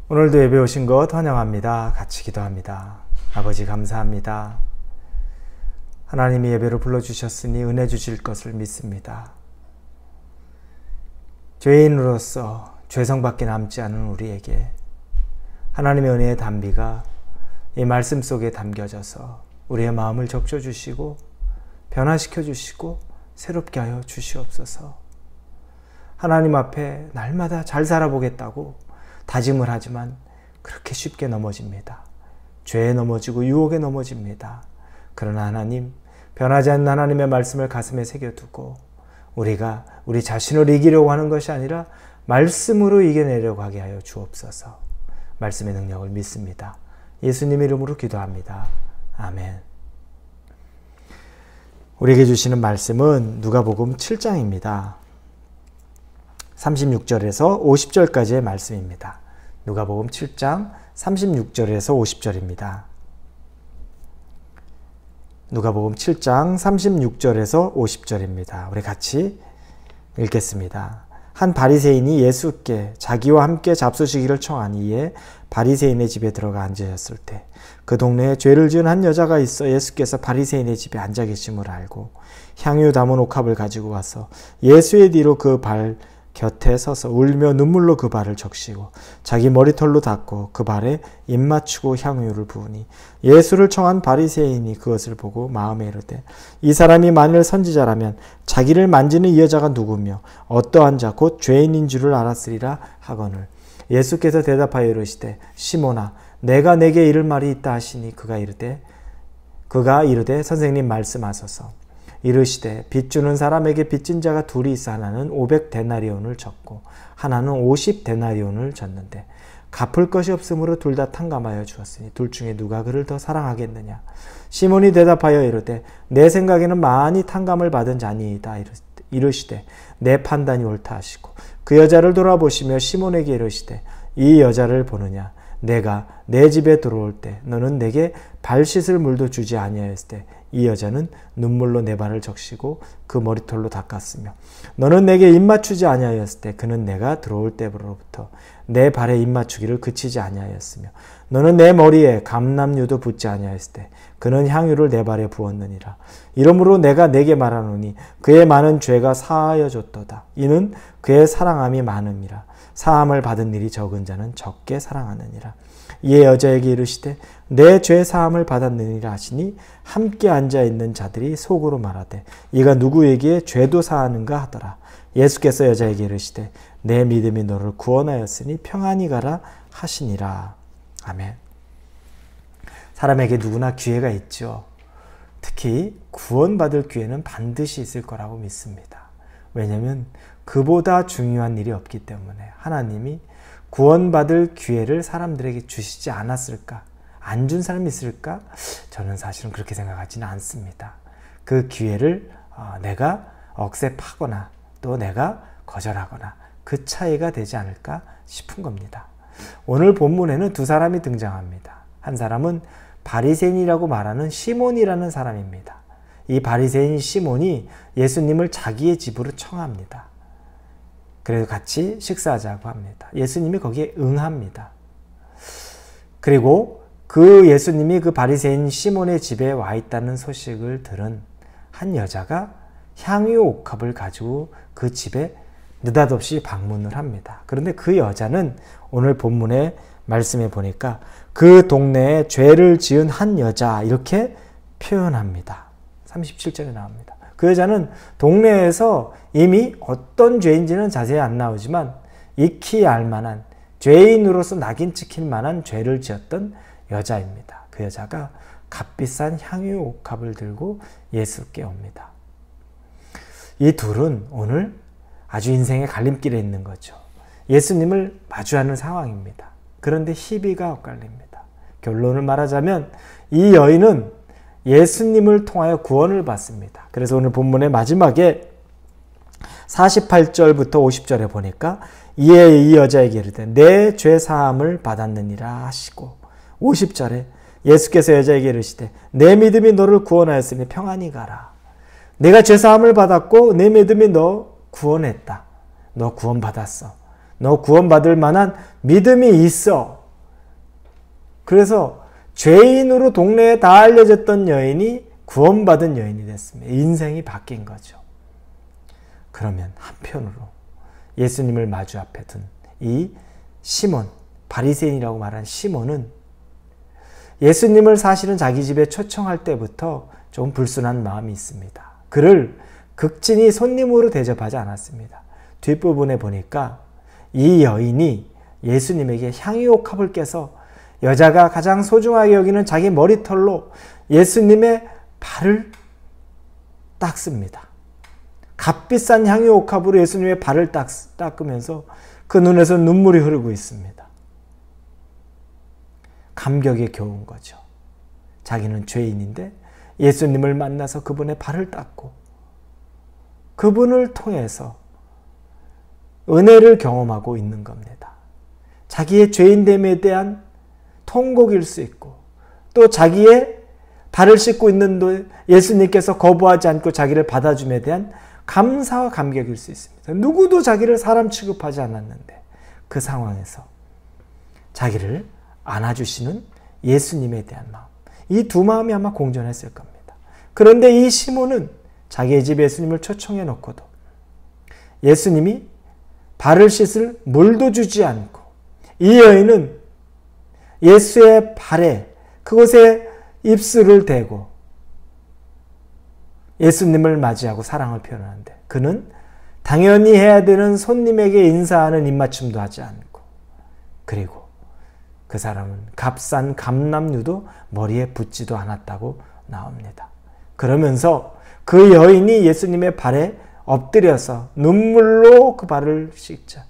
오늘도 예배 오신 것 환영합니다. 같이 기도합니다. 아버지 감사합니다. 하나님이 예배로 불러주셨으니 은혜 주실 것을 믿습니다. 죄인으로서 죄성밖에 남지 않은 우리에게 하나님의 은혜의 단비가 이 말씀 속에 담겨져서 우리의 마음을 적셔주시고 변화시켜 주시고 새롭게 하여 주시옵소서. 하나님 앞에 날마다 잘 살아보겠다고 다짐을 하지만 그렇게 쉽게 넘어집니다. 죄에 넘어지고 유혹에 넘어집니다. 그러나 하나님, 변하지 않는 하나님의 말씀을 가슴에 새겨두고 우리가 우리 자신을 이기려고 하는 것이 아니라 말씀으로 이겨내려고 하게 하여 주옵소서. 말씀의 능력을 믿습니다. 예수님 이름으로 기도합니다. 아멘. 우리에게 주시는 말씀은 누가복음 7장입니다. 36절에서 50절까지의 말씀입니다. 누가복음 7장 36절에서 50절입니다. 누가복음 7장 36절에서 50절입니다. 우리 같이 읽겠습니다. 한 바리새인이 예수께 자기와 함께 잡수시기를 청하니 이에 바리새인의 집에 들어가 앉으셨을 때 그 동네에 죄를 지은 한 여자가 있어 예수께서 바리새인의 집에 앉아 계심을 알고 향유 담은 옥합을 가지고 와서 예수의 뒤로 그 발 곁에 서서 울며 눈물로 그 발을 적시고 자기 머리털로 닦고 그 발에 입 맞추고 향유를 부으니 예수를 청한 바리새인이 그것을 보고 마음에 이르되 이 사람이 만일 선지자라면 자기를 만지는 이 여자가 누구며 어떠한 자 곧 죄인인 줄을 알았으리라 하거늘 예수께서 대답하여 이르시되 시몬아 내가 내게 이를 말이 있다 하시니 그가 이르되 선생님 말씀하소서. 이르시되 빚 주는 사람에게 빚진 자가 둘이 있어 하나는 500데나리온을 졌고 하나는 50데나리온을 졌는데 갚을 것이 없으므로 둘 다 탕감하여 주었으니 둘 중에 누가 그를 더 사랑하겠느냐. 시몬이 대답하여 이르되 내 생각에는 많이 탕감을 받은 자니이다. 이르시되 내 판단이 옳다 하시고 그 여자를 돌아보시며 시몬에게 이르시되 이 여자를 보느냐. 내가 내 집에 들어올 때 너는 내게 발 씻을 물도 주지 아니하였을 때 이 여자는 눈물로 내 발을 적시고 그 머리털로 닦았으며 너는 내게 입 맞추지 아니하였을 때 그는 내가 들어올 때로부터 내 발에 입 맞추기를 그치지 아니하였으며 너는 내 머리에 감람유도 붓지 아니하였을 때 그는 향유를 내 발에 부었느니라. 이러므로 내가 내게 말하노니 그의 많은 죄가 사하여졌도다. 이는 그의 사랑함이 많음이라. 사함을 받은 일이 적은 자는 적게 사랑하느니라. 이에 여자에게 이르시되 내 죄 사함을 받았느니라 하시니 함께 앉아있는 자들이 속으로 말하되 이가 누구에게 죄도 사하는가 하더라. 예수께서 여자에게 이르시되 내 믿음이 너를 구원하였으니 평안히 가라 하시니라. 아멘. 사람에게 누구나 기회가 있죠. 특히 구원받을 기회는 반드시 있을 거라고 믿습니다. 왜냐하면 그보다 중요한 일이 없기 때문에 하나님이 구원받을 기회를 사람들에게 주시지 않았을까? 안 준 사람이 있을까? 저는 사실은 그렇게 생각하지는 않습니다. 그 기회를 내가 억셉하거나 또 내가 거절하거나 그 차이가 되지 않을까 싶은 겁니다. 오늘 본문에는 두 사람이 등장합니다. 한 사람은 바리새인이라고 말하는 시몬이라는 사람입니다. 이 바리새인 시몬이 예수님을 자기의 집으로 청합니다. 그래서 같이 식사하자고 합니다. 예수님이 거기에 응합니다. 그리고 그 예수님이 그 바리새인 시몬의 집에 와 있다는 소식을 들은 한 여자가 향유 옥합을 가지고 그 집에 느닷없이 방문을 합니다. 그런데 그 여자는 오늘 본문의 말씀에 보니까 그 동네에 죄를 지은 한 여자 이렇게 표현합니다. 37절에 나옵니다. 그 여자는 동네에서 이미 어떤 죄인지는 자세히 안 나오지만 익히 알만한 죄인으로서 낙인 찍힐 만한 죄를 지었던 여자입니다. 그 여자가 값비싼 향유 옥합을 들고 예수께 옵니다. 이 둘은 오늘 아주 인생의 갈림길에 있는 거죠. 예수님을 마주하는 상황입니다. 그런데 희비가 엇갈립니다. 결론을 말하자면 이 여인은 예수님을 통하여 구원을 받습니다. 그래서 오늘 본문의 마지막에 48절부터 50절에 보니까 이에 이 여자에게 이르되 내 죄 사함을 받았느니라 하시고 50절에 예수께서 여자에게 이르시되 내 믿음이 너를 구원하였으니 평안히 가라. 내가 죄 사함을 받았고 내 믿음이 너 구원했다. 너 구원받았어. 너 구원받을 만한 믿음이 있어. 그래서 죄인으로 동네에 다 알려졌던 여인이 구원받은 여인이 됐습니다. 인생이 바뀐 거죠. 그러면 한편으로 예수님을 마주 앞에 둔 이 시몬, 바리새인이라고 말한 시몬은 예수님을 사실은 자기 집에 초청할 때부터 좀 불순한 마음이 있습니다. 그를 극진히 손님으로 대접하지 않았습니다. 뒷부분에 보니까 이 여인이 예수님에게 향유옥합을 깨서 여자가 가장 소중하게 여기는 자기 머리털로 예수님의 발을 닦습니다. 값비싼 향유옥합으로 예수님의 발을 닦으면서 그 눈에서 눈물이 흐르고 있습니다. 감격에 겨운 거죠. 자기는 죄인인데 예수님을 만나서 그분의 발을 닦고 그분을 통해서 은혜를 경험하고 있는 겁니다. 자기의 죄인됨에 대한 통곡일 수 있고 또 자기의 발을 씻고 있는 예수님께서 거부하지 않고 자기를 받아줌에 대한 감사와 감격일 수 있습니다. 누구도 자기를 사람 취급하지 않았는데 그 상황에서 자기를 안아주시는 예수님에 대한 마음, 이 두 마음이 아마 공존했을 겁니다. 그런데 이 시몬은 자기의 집 예수님을 초청해 놓고도 예수님이 발을 씻을 물도 주지 않고 이 여인은 예수의 발에 그곳에 입술을 대고 예수님을 맞이하고 사랑을 표현하는데 그는 당연히 해야 되는 손님에게 인사하는 입맞춤도 하지 않고 그리고 그 사람은 값싼 감람류도 머리에 붓지도 않았다고 나옵니다. 그러면서 그 여인이 예수님의 발에 엎드려서 눈물로 그 발을 씻자.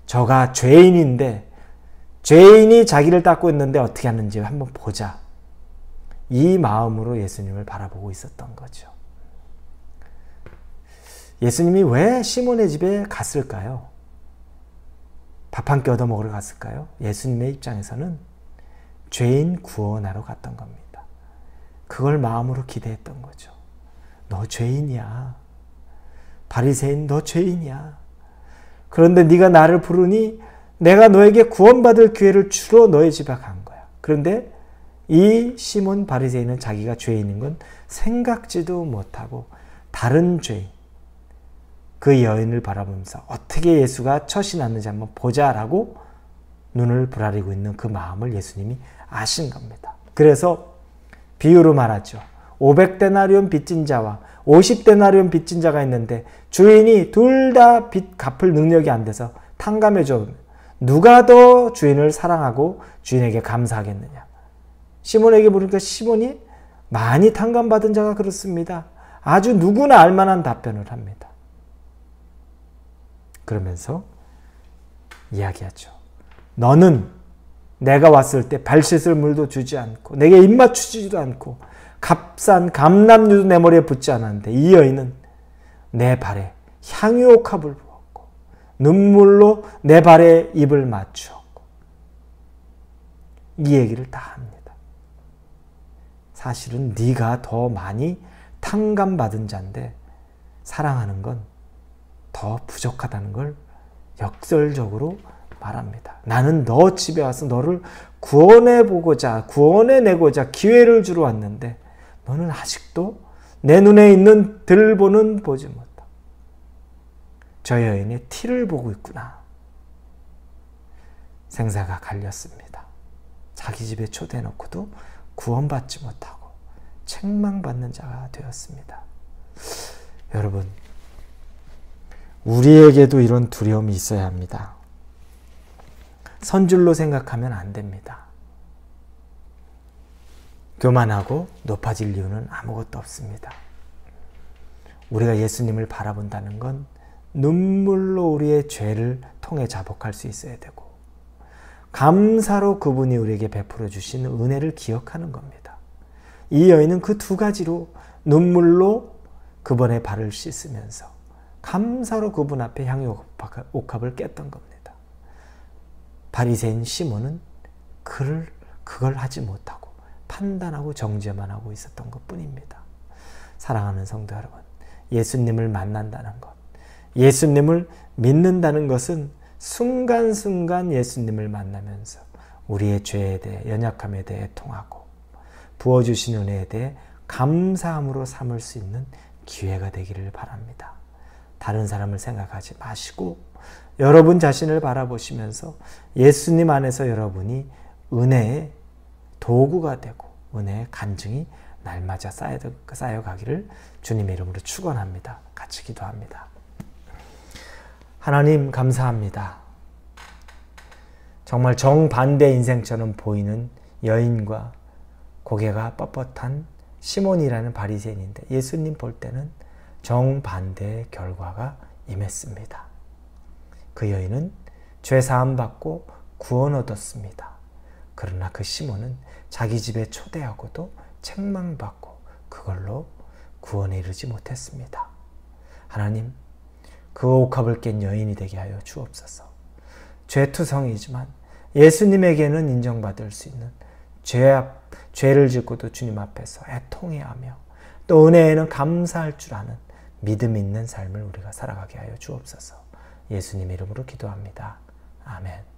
저가 죄인인데 죄인이 자기를 닦고 있는데 어떻게 하는지 한번 보자. 이 마음으로 예수님을 바라보고 있었던 거죠. 예수님이 왜 시몬의 집에 갔을까요? 밥 한 끼 얻어 먹으러 갔을까요? 예수님의 입장에서는 죄인 구원하러 갔던 겁니다. 그걸 마음으로 기대했던 거죠. 너 죄인이야. 바리새인 너 죄인이야. 그런데 네가 나를 부르니 내가 너에게 구원받을 기회를 주러 너의 집에 간 거야. 그런데 이 시몬 바리새인은 자기가 죄인인 건 생각지도 못하고 다른 죄인, 그 여인을 바라보면서 어떻게 예수가 처신하는지 한번 보자라고 눈을 부라리고 있는 그 마음을 예수님이 아신 겁니다. 그래서 비유로 말하죠. 500데나리온 빚진 자와 50데나리온 빚진 자가 있는데 주인이 둘 다 빚 갚을 능력이 안 돼서 탕감해 줘. 누가 더 주인을 사랑하고 주인에게 감사하겠느냐. 시몬에게 물으니까 시몬이 많이 탕감받은 자가 그렇습니다. 아주 누구나 알만한 답변을 합니다. 그러면서 이야기하죠. 너는 내가 왔을 때 발 씻을 물도 주지 않고 내게 입 맞추지도 않고 값싼 감람류도 내 머리에 붓지 않았는데 이 여인은 내 발에 향유옥합을 부었고 눈물로 내 발에 입을 맞추었고 이 얘기를 다 합니다. 사실은 네가 더 많이 탕감받은 자인데 사랑하는 건 더 부족하다는 걸 역설적으로 말합니다. 나는 너 집에 와서 너를 구원해보고자 구원해내고자 기회를 주러 왔는데 너는 아직도 내 눈에 있는 들보는 보지 못하고 저 여인의 티를 보고 있구나. 생사가 갈렸습니다. 자기 집에 초대해놓고도 구원받지 못하고 책망받는 자가 되었습니다. 여러분, 우리에게도 이런 두려움이 있어야 합니다. 선줄로 생각하면 안 됩니다. 교만하고 높아질 이유는 아무것도 없습니다. 우리가 예수님을 바라본다는 건 눈물로 우리의 죄를 통해 자복할 수 있어야 되고 감사로 그분이 우리에게 베풀어 주신 은혜를 기억하는 겁니다. 이 여인은 그 두 가지로 눈물로 그분의 발을 씻으면서 감사로 그분 앞에 향유옥합을 깼던 겁니다. 바리새인 시몬은 그걸 하지 못하고 판단하고 정죄만 하고 있었던 것뿐입니다. 사랑하는 성도 여러분, 예수님을 만난다는 것, 예수님을 믿는다는 것은 순간순간 예수님을 만나면서 우리의 죄에 대해, 연약함에 대해 애통하고 부어주신 은혜에 대해 감사함으로 삼을 수 있는 기회가 되기를 바랍니다. 다른 사람을 생각하지 마시고 여러분 자신을 바라보시면서 예수님 안에서 여러분이 은혜의 도구가 되고 은혜의 간증이 날마다 쌓여가기를 주님의 이름으로 축원합니다. 같이 기도합니다. 하나님 감사합니다. 정말 정반대 인생처럼 보이는 여인과 고개가 뻣뻣한 시몬이라는 바리새인인데 예수님 볼 때는 정반대의 결과가 임했습니다. 그 여인은 죄 사함 받고 구원 얻었습니다. 그러나 그 시몬은 자기 집에 초대하고도 책망받고 그걸로 구원에 이르지 못했습니다. 하나님, 그 옥합을 깬 여인이 되게 하여 주옵소서. 죄투성이지만 예수님에게는 인정받을 수 있는 죄를 짓고도 주님 앞에서 애통해하며 또 은혜에는 감사할 줄 아는 믿음 있는 삶을 우리가 살아가게 하여 주옵소서. 예수님의 이름으로 기도합니다. 아멘.